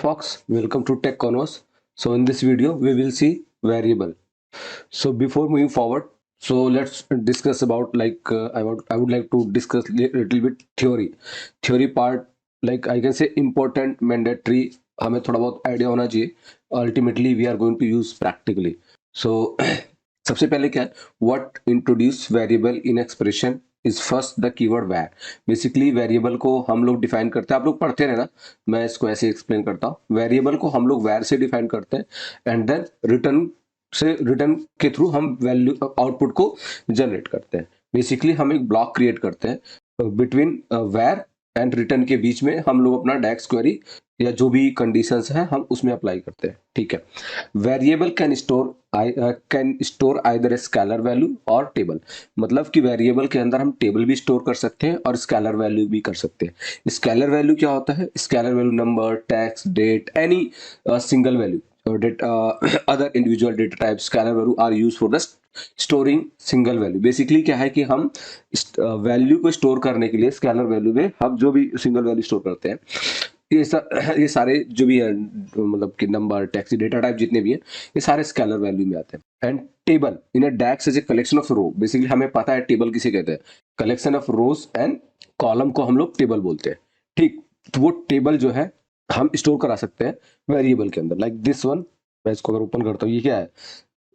Fox, welcome to Tech Converse. So in this video we will see variable. So before moving forward, so let's discuss about I would like to discuss little bit theory part, like I can say important mandatory, हमें थोड़ा बहुत idea होना चाहिए. Ultimately we are going to use practically. So सबसे पहले क्या है, what introduce variable in expression is first the keyword var. Basically variable को हम लोग डिफाइन करते हैं, आप लोग पढ़ते रहना, मैं इसको ऐसे एक्सप्लेन करता हूँ. वेरिएबल को हम लोग var से डिफाइन करते हैं एंड देन रिटर्न के थ्रू हम वैल्यू आउटपुट को जनरेट करते हैं. बेसिकली हम एक ब्लॉक क्रिएट करते हैं बिटवीन var एंड रिटर्न के बीच में हम लोग अपना डेक्स क्वेरी या जो भी कंडीशंस है हम उसमें अप्लाई करते हैं. ठीक है. Variable can store either scalar value और टेबल. मतलब कि वेरिएबल के अंदर हम टेबल भी स्टोर कर सकते हैं और स्केलर वैल्यू भी कर सकते हैं. स्केलर वैल्यू क्या होता है? Scalar value number, text, date, any single value other individual data types. Scalar value are used for the storing single value. Basically क्या है कि हम वैल्यू को स्टोर करने के लिए स्केलर वैल्यू में हम जो भी सिंगल वैल्यू स्टोर करते हैं, ये सारे जो भी है, मतलब कि नंबर, टेक्स्ट, डेटा टाइप जितने भी हैं, ये सारे स्केलर वैल्यू में आते हैं. And table in a DAX is a collection of row. Basically हमें पता है टेबल किसे कहते हैं. Collection of rows and column को हम लोग टेबल बोलते हैं. ठीक. तो वो टेबल जो है हम स्टोर करा सकते हैं वेरिएबल के अंदर, लाइक दिस वन. मैं इसको अगर ओपन करता हूँ, ये क्या है?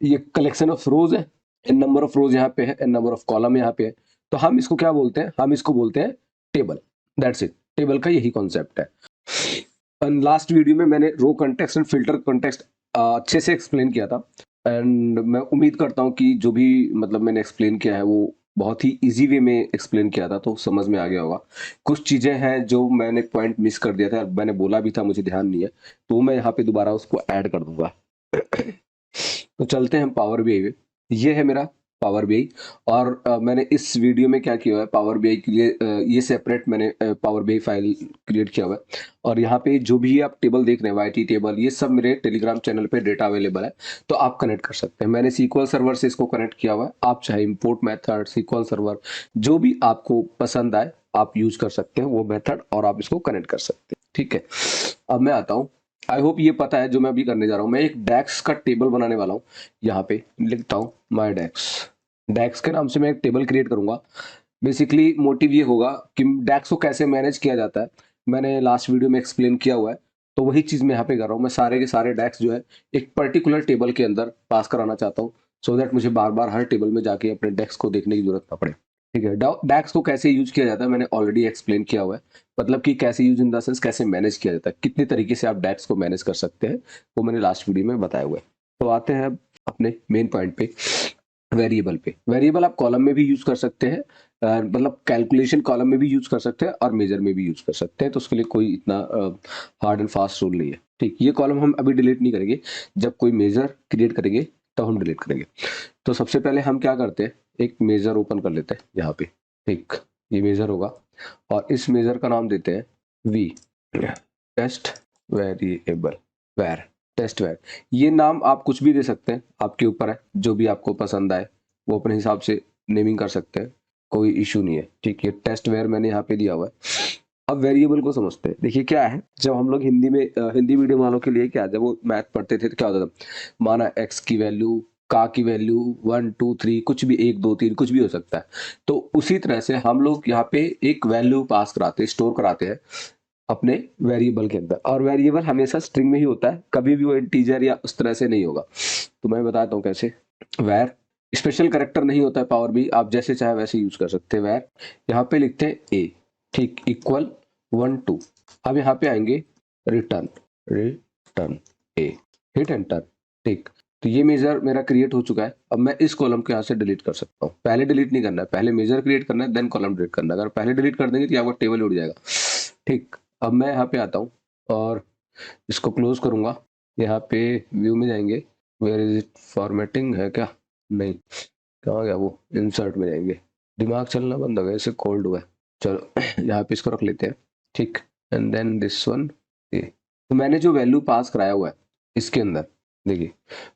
ये कलेक्शन ऑफ रोज है. एन नंबर ऑफ रोज यहाँ पे है, एन नंबर ऑफ कॉलम यहाँ पे है. तो हम इसको क्या बोलते हैं? हम इसको बोलते हैं टेबल. That's it. टेबल का यही कॉन्सेप्ट है. लास्ट वीडियो में मैंने रो कॉन्टेक्स्ट एंड फिल्टर कॉन्टेक्स्ट अच्छे से एक्सप्लेन किया था एंड मैं उम्मीद करता हूँ कि जो भी मतलब मैंने एक्सप्लेन किया है वो बहुत ही इजी वे में एक्सप्लेन किया था, तो समझ में आ गया होगा. कुछ चीज़ें हैं जो मैंने पॉइंट मिस कर दिया था, मैंने बोला भी था, मुझे ध्यान नहीं है, तो मैं यहाँ पे दोबारा उसको ऐड कर दूंगा. तो चलते हैं हम पावर बीआई पे. ये है मेरा पावर बीआई और मैंने इस वीडियो में क्या किया है, पावर बीआई के लिए ये सेपरेट मैंने पावर बीआई फाइल क्रिएट किया हुआ है. और यहाँ पे जो भी आप टेबल देख रहे हैं, वाईटी टेबल, ये सब मेरे टेलीग्राम चैनल पे डेटा अवेलेबल है, तो आप कनेक्ट कर सकते हैं. मैंने सीक्वल सर्वर से इसको कनेक्ट किया हुआ है. आप चाहे इंपोर्ट मेथड, सीक्वल सर्वर, जो भी आपको पसंद आए आप यूज कर सकते हैं वो मेथड और आप इसको कनेक्ट कर सकते हैं. ठीक है. अब मैं आता हूँ. आई होप ये पता है जो मैं अभी करने जा रहा हूँ. मैं एक डेक्स का टेबल बनाने वाला हूँ. यहाँ पे लिखता हूँ माई डेक्स. डेक्स के नाम से मैं एक टेबल क्रिएट करूंगा. बेसिकली मोटिव ये होगा कि डेक्स को कैसे मैनेज किया जाता है, मैंने लास्ट वीडियो में एक्सप्लेन किया हुआ है, तो वही चीज़ मैं यहाँ पे कर रहा हूँ. मैं सारे के सारे डेक्स जो है एक पर्टिकुलर टेबल के अंदर पास कराना चाहता हूँ, सो दैट मुझे बार बार हर टेबल में जाके अपने डेक्स को देखने की जरूरत ना पड़े. ठीक है. डेक्स को कैसे यूज किया जाता है मैंने ऑलरेडी एक्सप्लेन किया हुआ है. मतलब कि कैसे यूज इन द सेंस कैसे मैनेज किया जाता है, कितने तरीके से आप डेक्स को मैनेज कर सकते हैं, वो मैंने लास्ट वीडियो में बताया हुआ है. तो आते हैं अपने मेन पॉइंट पे, वेरिएबल पे. वेरिएबल आप कॉलम में भी यूज कर सकते हैं, मतलब कैलकुलेशन कॉलम में भी यूज कर सकते हैं और मेजर में भी यूज कर सकते हैं. तो उसके लिए कोई इतना हार्ड एंड फास्ट रूल नहीं है. ठीक. ये कॉलम हम अभी डिलीट नहीं करेंगे, जब कोई मेजर क्रिएट करेंगे तब हम डिलीट करेंगे. तो सबसे पहले हम क्या करते हैं, एक मेजर ओपन कर लेते हैं यहाँ पे. ठीक. ये मेजर होगा और इस मेजर का नाम देते हैं वी, टेस्ट वेरिएबल, वैर, टेस्ट वैर. ये नाम आप कुछ भी दे सकते हैं, आपके ऊपर है, जो भी आपको पसंद आए वो अपने हिसाब से नेमिंग कर सकते हैं, कोई इशू नहीं है. ठीक है. टेस्ट वेयर मैंने यहाँ पे दिया हुआ है. अब वेरिएबल को समझते हैं. देखिए क्या है, जब हम लोग हिंदी में हिंदी मीडियम वालों के लिए क्या, जब वो मैथ पढ़ते थे तो क्या होता था, माना एक्स की वैल्यू, का की वैल्यू 1 2 3, कुछ भी 1 2 3 कुछ भी हो सकता है. तो उसी तरह से हम लोग यहाँ पे एक वैल्यू पास कराते हैं, स्टोर कराते हैं अपने वेरिएबल के अंदर. और वेरिएबल हमेशा स्ट्रिंग में ही होता है, कभी भी वो इंटीजर या उस तरह से नहीं होगा. तो मैं बताता हूँ कैसे. वैर स्पेशल कैरेक्टर नहीं होता है पावर भी, आप जैसे चाहे वैसे यूज कर सकते हैं. वैर यहाँ पे लिखते हैं ए. ठीक. इक्वल 1 2. अब यहाँ पे आएंगे रिटर्न, रिटर्न ए, हिट एंटर. ठीक. तो ये मेजर मेरा क्रिएट हो चुका है. अब मैं इस कॉलम को यहाँ से डिलीट कर सकता हूँ. पहले डिलीट नहीं करना है, पहले मेजर क्रिएट करना है, देन कॉलम डिलीट करना है. अगर पहले डिलीट कर देंगे तो आपका टेबल उड़ जाएगा. ठीक. अब मैं यहाँ पे आता हूँ और इसको क्लोज करूंगा. यहाँ पे व्यू में जाएंगे, वेयर इज इट, फॉर्मेटिंग है क्या, नहीं, कहाँ गया वो, इंसर्ट में जाएंगे. दिमाग चलना बंद हो गया, इसे कोल्ड हुआ है. चलो यहाँ पे इसको रख लेते हैं. ठीक. एंड देन दिस वन ए. तो मैंने जो वैल्यू पास कराया हुआ है इसके अंदर, देखिए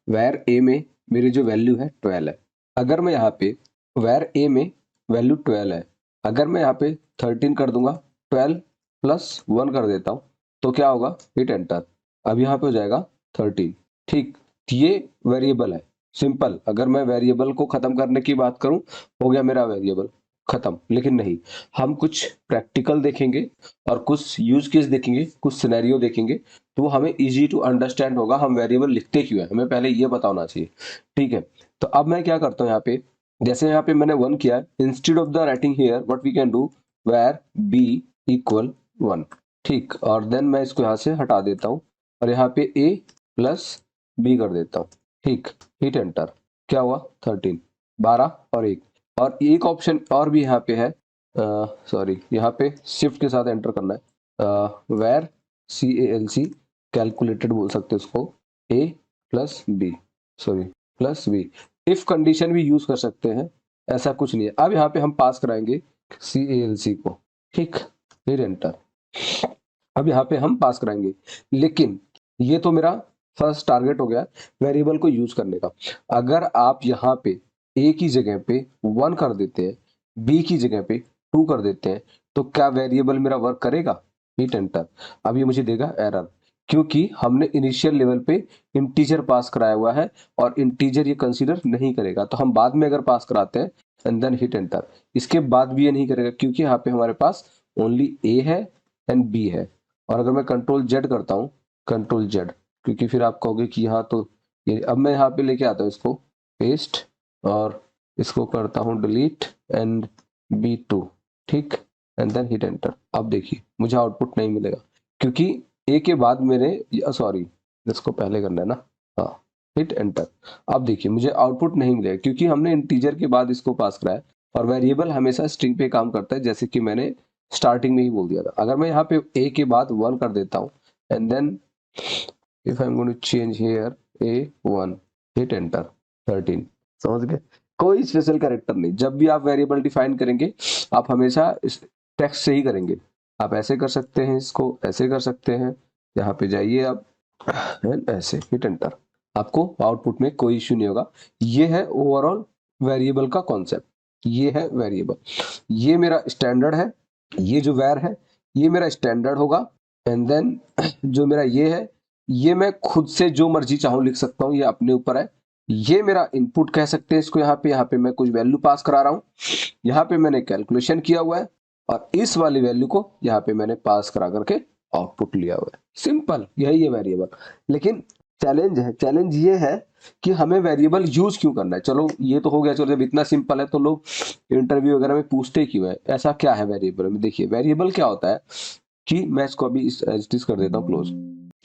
वैर ए में मेरी जो वैल्यू है 12 है. अगर मैं यहाँ पे वैर ए में वैल्यू 12 है, अगर मैं यहाँ पे 13 कर दूंगा, 12 + 1 कर देता हूँ, तो क्या होगा, हिट एंटर. अब यहाँ पे हो जाएगा 13। ठीक, ये वेरिएबल है, सिंपल। अगर मैं वेरिएबल को खत्म करने की बात करूं, हो गया मेरा वेरिएबल खत्म। लेकिन नहीं, हम कुछ प्रैक्टिकल देखेंगे और कुछ यूज केस देखेंगे, कुछ सिनेरियो देखेंगे, तो हमें इजी टू अंडरस्टैंड होगा हम वेरिएबल लिखते क्यों है, हमें पहले ये पता होना चाहिए। ठीक है, तो अब मैं क्या करता हूँ यहाँ पे, जैसे यहाँ पे मैंने 1 किया है, instead of the writing here what we can do, var b equal 1। ठीक, और देन मैं इसको यहाँ से हटा देता हूँ और यहाँ पे a प्लस बी कर देता हूँ। ठीक, हिट एंटर, क्या हुआ 13, 12 और 1। और एक ऑप्शन और भी यहाँ पे है, सॉरी यहाँ पे शिफ्ट के साथ एंटर करना है, वेर CALC कैलकुलेटेड बोल सकते हैं उसको, a plus b, sorry plus b. If condition भी यूज कर सकते हैं, ऐसा कुछ नहीं है। अब यहाँ पे हम पास कराएंगे CALC को। ठीक, हिट एंटर, अब यहाँ पे हम पास कराएंगे। लेकिन ये तो मेरा फर्स्ट टारगेट हो गया वेरिएबल को यूज करने का। अगर आप यहाँ पे a की जगह पे 1 कर देते हैं, b की जगह पे 2 कर देते हैं, तो क्या वेरिएबल मेरा वर्क करेगा? हिट एंटर, अब ये मुझे देगा एरर, क्योंकि हमने इनिशियल लेवल पे इंटीजर पास कराया हुआ है और इंटीजर ये कंसीडर नहीं करेगा। तो हम बाद में अगर पास कराते हैं एंड देन हिट एंटर, इसके बाद भी ये नहीं करेगा, क्योंकि यहाँ पे हमारे पास ओनली a है एंड b है। और अगर मैं कंट्रोल जेड करता हूँ, कंट्रोल जेड, क्योंकि फिर आप कहोगे कि यहाँ तो ये, अब मैं यहाँ पे लेके आता हूँ इसको पेस्ट और इसको करता हूँ डिलीट एंड B2। ठीक, एंड देन हिट एंटर। अब देखिए मुझे आउटपुट नहीं मिलेगा, क्योंकि ए के बाद मेरे, सॉरी इसको पहले करना है ना, हाँ, हिट एंटर। अब देखिए मुझे आउटपुट नहीं मिलेगा, क्योंकि हमने इंटीजर के बाद इसको पास कराया और वेरिएबल हमेशा स्ट्रिंग पे काम करता है, जैसे कि मैंने स्टार्टिंग में ही बोल दिया था। अगर मैं यहाँ पे a के बाद 1 कर देता हूँ and then if I am going to change here a1, hit enter, 13, समझ गए? कोई स्पेशल कैरेक्टर नहीं। जब भी आप वेरिएबल डिफाइन करेंगे, आप हमेशा टेक्स्ट से ही करेंगे। आप ऐसे कर सकते हैं, इसको ऐसे कर सकते हैं, यहाँ पे जाइए आप ऐसे, हिट एंटर, आपको आउटपुट में कोई इश्यू नहीं होगा। ये है ओवरऑल वेरिएबल का कॉन्सेप्ट। ये है वेरिएबल, ये मेरा स्टैंडर्ड है, ये जो वैर है ये मेरा स्टैंडर्ड होगा। एंड देन जो मेरा ये है, ये मैं खुद से जो मर्जी चाहूं लिख सकता हूं, ये अपने ऊपर है। ये मेरा इनपुट कह सकते हैं इसको, यहाँ पे मैं कुछ वैल्यू पास करा रहा हूँ, यहाँ पे मैंने कैलकुलेशन किया हुआ है और इस वाली वैल्यू को यहाँ पे मैंने पास करा करके आउटपुट लिया हुआ है। सिंपल, यही है वेरिएबल। लेकिन चैलेंज है, चैलेंज ये है कि हमें वेरिएबल यूज क्यों करना है। चलो ये तो हो गया, चलो जब इतना सिंपल है तो लोग इंटरव्यू वगैरह में पूछते क्यों है, ऐसा क्या है वेरिएबल में। देखिए वेरिएबल क्या होता है कि मैं इसको अभी इस कर देता हूँ क्लोज।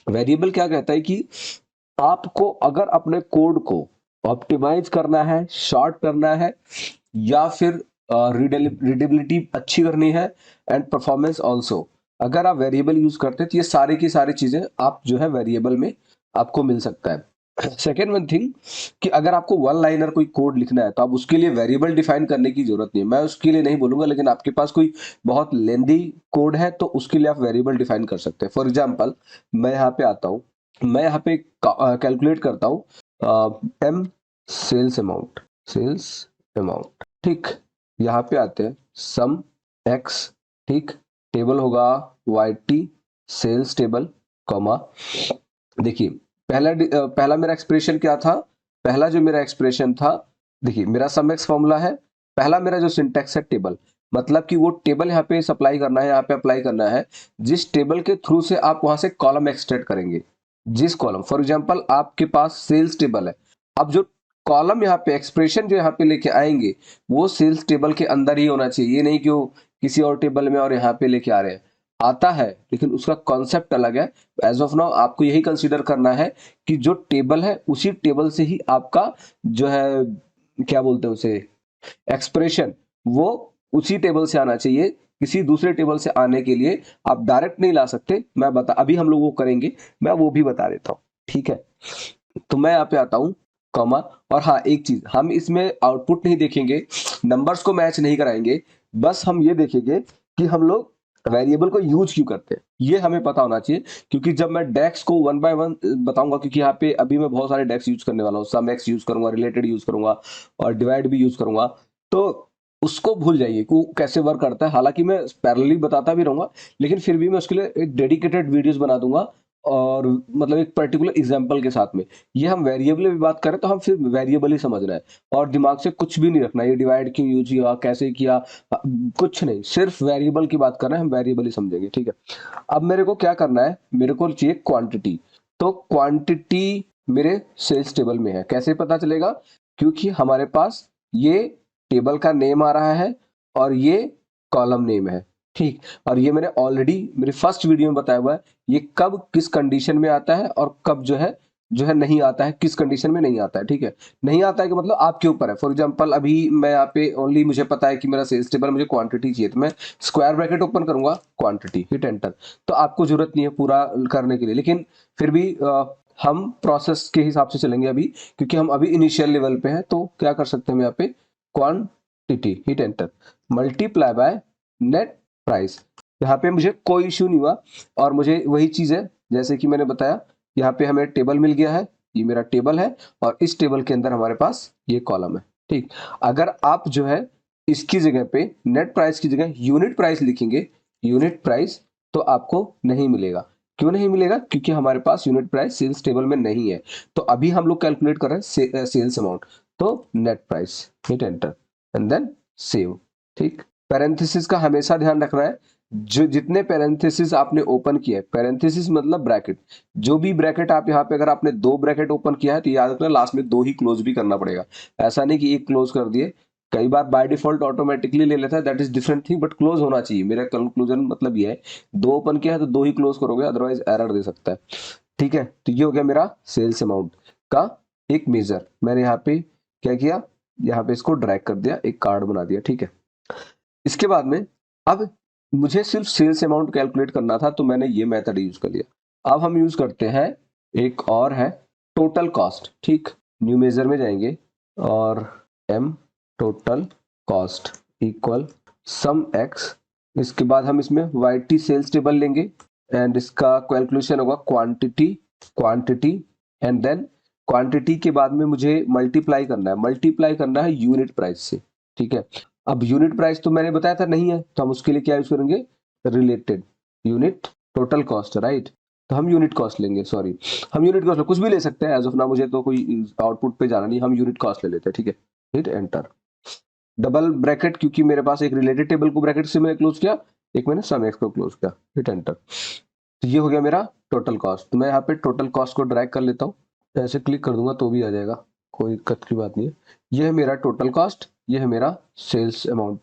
वेरिएबल क्या कहता है कि आपको अगर अपने कोड को ऑप्टिमाइज करना है, शॉर्ट करना है, या फिर रीडेबिलिटी अच्छी करनी है एंड परफॉर्मेंस ऑल्सो, अगर आप वेरिएबल यूज करते हैं तो ये सारी की सारी चीजें आप जो है वेरिएबल में आपको मिल सकता है। सेकेंड वन थिंग कि अगर आपको वन लाइनर कोई कोड लिखना है तो आप उसके लिए वेरिएबल डिफाइन करने की जरूरत नहीं है। मैं उसके लिए नहीं बोलूंगा, लेकिन आपके पास कोई बहुत लेंदी कोड है तो उसके लिए आप वेरिएबल डिफाइन कर सकते हैं। फॉर एग्जाम्पल मैं यहाँ पे आता हूँ, मैं यहाँ पे कैलकुलेट करता हूँ M sales amount, sales amount. ठीक, यहाँ पे आते हैं सम एक्स, ठीक, टेबल होगा YT सेल्स टेबल, कॉमा। देखिए पहला मेरा एक्सप्रेशन क्या था, पहला जो मेरा एक्सप्रेशन था, देखिए मेरा सम एक्स फॉर्मूला है, पहला मेरा जो सिंटैक्स है टेबल, मतलब कि वो टेबल यहाँ पे सप्लाई करना है, यहाँ पे अप्लाई करना है, जिस टेबल के थ्रू से आप वहां से कॉलम एक्सट्रैक्ट करेंगे। जिस कॉलम, फॉर एग्जांपल आपके पास सेल्स टेबल है, अब जो कॉलम यहाँ पे एक्सप्रेशन जो यहाँ पे लेके आएंगे वो सेल्स टेबल के अंदर ही होना चाहिए। ये नहीं कि वो किसी और टेबल में और यहाँ पे लेके आ रहे हैं, आता है लेकिन उसका कॉन्सेप्ट अलग है। एज ऑफ नाउ आपको यही कंसीडर करना है कि जो टेबल है उसी टेबल से ही आपका जो है क्या बोलते हैं उसे, एक्सप्रेशन, वो उसी टेबल से आना चाहिए। किसी दूसरे टेबल से आने के लिए आप डायरेक्ट नहीं ला सकते। मैं बता, अभी हम लोग वो करेंगे, मैं वो भी बता देता हूँ, ठीक है। तो मैं यहाँ पे आता हूँ कॉमा, और हाँ एक चीज, हम इसमें आउटपुट नहीं देखेंगे, नंबर्स को मैच नहीं कराएंगे, बस हम ये देखेंगे कि हम लोग वेरिएबल को यूज क्यों करते हैं, ये हमें पता होना चाहिए। क्योंकि जब मैं डेक्स को वन बाय वन बताऊंगा, क्योंकि यहाँ पे अभी मैं बहुत सारे डेक्स यूज करने वाला हूँ, सम एक्स यूज करूंगा, रिलेटेड यूज करूंगा और डिवाइड भी यूज करूंगा, तो उसको भूल जाइए कि वो कैसे वर्क करता है। हालांकि मैं पैरेलली बताता भी रहूंगा, लेकिन फिर भी मैं उसके लिए एक डेडिकेटेड वीडियोस बना दूंगा और मतलब एक पर्टिकुलर एग्जांपल के साथ में। ये हम वेरिएबल में भी बात करें तो हम सिर्फ वेरिएबल ही समझना है और दिमाग से कुछ भी नहीं रखना, ये डिवाइड क्यों यूज किया, कैसे किया, कुछ नहीं, सिर्फ वेरिएबल की बात कर रहे हैं, हम वेरिएबल ही समझेंगे, ठीक है। अब मेरे को क्या करना है, मेरे को चाहिए क्वांटिटी। तो क्वांटिटी मेरे सेल्स टेबल में है, कैसे पता चलेगा, क्योंकि हमारे पास ये टेबल का नेम आ रहा है और ये कॉलम नेम है, ठीक। और ये मैंने ऑलरेडी मेरे फर्स्ट वीडियो में बताया हुआ है, ये कब किस कंडीशन में आता है और कब जो है नहीं आता है, किस कंडीशन में नहीं आता है, ठीक है। नहीं आता है कि मतलब आपके ऊपर है। फॉर एग्जांपल अभी मैं यहाँ पे ओनली मुझे पता है कि मेरा सेल्स टेबल, मुझे क्वांटिटी चाहिए, तो मैं स्क्वायर ब्रैकेट ओपन करूंगा, क्वांटिटी, हिट एंटर। तो आपको जरूरत नहीं है पूरा करने के लिए, लेकिन फिर भी हम प्रोसेस के हिसाब से चलेंगे अभी, क्योंकि हम अभी इनिशियल लेवल पे हैं। तो क्या कर सकते हैं हम यहाँ पे, quantity, hit enter, multiply by net price. यहाँ पे मुझे कोई इश्यू नहीं हुआ और मुझे वही चीज है जैसे कि मैंने बताया, यहाँ पे हमें टेबल मिल गया है, ये मेरा टेबल है और इस टेबल के अंदर हमारे पास ये कॉलम है, ठीक। अगर आप जो है इसकी जगह पे नेट प्राइस की जगह यूनिट प्राइस लिखेंगे, यूनिट प्राइस, तो आपको नहीं मिलेगा। क्यों नहीं मिलेगा, क्योंकि हमारे पास यूनिट प्राइस सेल्स टेबल में नहीं है। तो अभी हम लोग कैलकुलेट कर रहे हैं सेल्स अमाउंट, तो net price, hit enter and then save, ठीक। पैरेंथेसिस का हमेशा ध्यान रखना है, जो जितने पैरेंथेसिस आपने ओपन किया है, पैरेंथेसिस मतलब ब्रैकेट, जो भी ब्रैकेट आप यहाँ पे अगर आपने 2 ब्रैकेट ओपन किया है तो याद रखना लास्ट में 2 ही क्लोज भी करना पड़ेगा। ऐसा नहीं कि एक क्लोज कर दिए, कई बार बाय डिफॉल्ट ऑटोमेटिकली ले लेता है, that is different thing, but close होना चाहिए। मेरा कंक्लूजन मतलब ये है, 2 ओपन किया है तो 2 ही क्लोज करोगे, अदरवाइज एरर दे सकता है, ठीक है। तो ये हो गया मेरा सेल्स अमाउंट का एक मेजर। मैंने यहाँ पे क्या किया, यहाँ पे इसको ड्रैग कर दिया, एक कार्ड बना दिया, ठीक है। इसके बाद में अब मुझे सिर्फ सेल्स अमाउंट कैलकुलेट करना था, तो मैंने ये मेथड यूज कर लिया। अब हम यूज करते हैं एक और है टोटल कॉस्ट, ठीक। न्यू मेजर में जाएंगे और M total cost equal sum x. इसके बाद हम इसमें वाईटी सेल्स टेबल लेंगे एंड इसका कैलकुलेशन होगा quantity, quantity and then quantity के बाद में मुझे मल्टीप्लाई करना है यूनिट प्राइस से, ठीक है। अब यूनिट प्राइस तो मैंने बताया था नहीं है, तो हम उसके लिए क्या यूज करेंगे, related unit total cost, right. तो हम यूनिट कॉस्ट लेंगे, सॉरी, हम यूनिट कॉस्ट कुछ भी ले सकते हैं एज ऑफ ना, मुझे तो कोई आउटपुट पे जाना नहीं, हम यूनिट कॉस्ट ले लेते हैं, ठीक है। हिट एंटर, डबल ब्रैकेट, क्योंकि मेरे पास एक रिलेटेड टेबल को ब्रैकेट से मैंने क्लोज किया, एक मैंने सम एक्स को क्लोज किया, हिट एंटर। तो ये हो गया मेरा टोटल कॉस्ट। तो मैं यहाँ पे टोटल कॉस्ट को ड्रैग कर लेता हूँ, ऐसे क्लिक कर दूंगा तो भी आ जाएगा, कोई दिक्कत की बात नहीं है। ये है मेरा टोटल कॉस्ट, ये है मेरा सेल्स अमाउंट।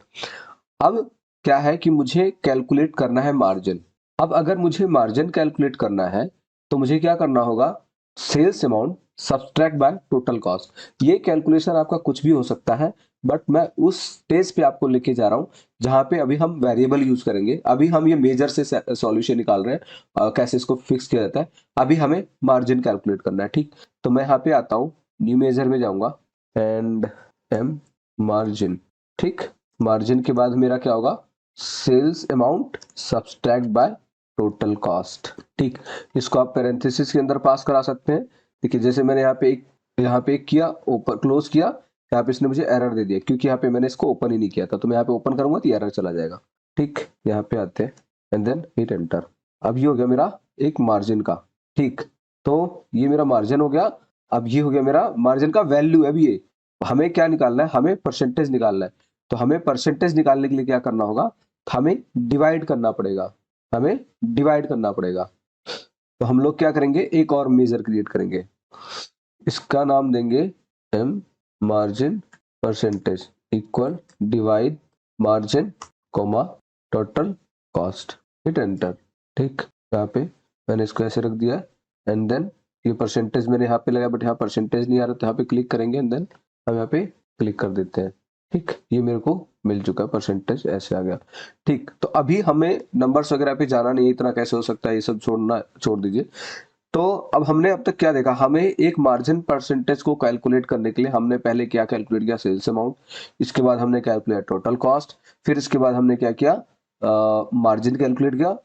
अब क्या है कि मुझे कैलकुलेट करना है मार्जिन। अब अगर मुझे मार्जिन कैलकुलेट करना है तो मुझे क्या करना होगा, sales amount subtract by total cost. ये कैलकुलेशन आपका कुछ भी हो सकता है, बट मैं उस स्टेज पे आपको लेके जा रहा हूँ जहां पे अभी हम वेरिएबल यूज करेंगे। अभी हम ये मेजर से सॉल्यूशन निकाल रहे हैं, कैसे इसको फिक्स किया जाता है। अभी हमें मार्जिन कैलकुलेट करना है, ठीक। तो मैं यहाँ पे आता हूँ, न्यू मेजर में जाऊंगा एंड एम मार्जिन, ठीक। मार्जिन के बाद मेरा क्या होगा, sales amount subtract by total cost, ठीक। इसको आप पैरेंथेसिस के अंदर पास करा सकते हैं। देखिए जैसे मैंने यहाँ पे एक किया, ओपन क्लोज किया, यहाँ पे इसने मुझे एरर दे दिया क्योंकि यहाँ पे मैंने इसको ओपन ही नहीं किया था। तो मैं यहाँ पे ओपन करूंगा तो एरर चला जाएगा, ठीक। यहाँ पे आते हैं एंड देन हिट एंटर। अब ये हो गया मेरा एक मार्जिन का, ठीक। तो ये मेरा मार्जिन हो गया। अब ये हो गया मेरा मार्जिन का वैल्यू। अब ये हमें क्या निकालना है, हमें परसेंटेज निकालना है। तो हमें परसेंटेज निकालने के लिए क्या करना होगा, हमें डिवाइड करना पड़ेगा, हमें डिवाइड करना पड़ेगा। तो हम लोग क्या करेंगे, एक और मेजर क्रिएट करेंगे, इसका नाम देंगे M margin percentage equal divide margin comma total cost, hit enter, ठीक। यहाँ पे मैंने इसको ऐसे रख दिया एंड देन ये परसेंटेज मैंने यहाँ पे लगाया, बट यहाँ परसेंटेज नहीं आ रहा, तो यहाँ पे क्लिक करेंगे एंड देन हम यहाँ पे क्लिक कर देते हैं, ठीक। ये मेरे को मिल चुका है, परसेंटेज ऐसे आ गया, ठीक। तो अभी हमें नंबर्स वगैरह पे जाना नहीं है, इतना कैसे हो सकता है ये सब छोड़ दीजिए। तो अब हमने अब तक क्या देखा, हमें एक मार्जिन परसेंटेज को कैलकुलेट करने के लिए हमने पहले क्या कैलकुलेट किया, सेल्स अमाउंट। इसके बाद हमने कैलकुलेट टोटल कॉस्ट, फिर इसके बाद हमने क्या किया, मार्जिन कैलकुलेट किया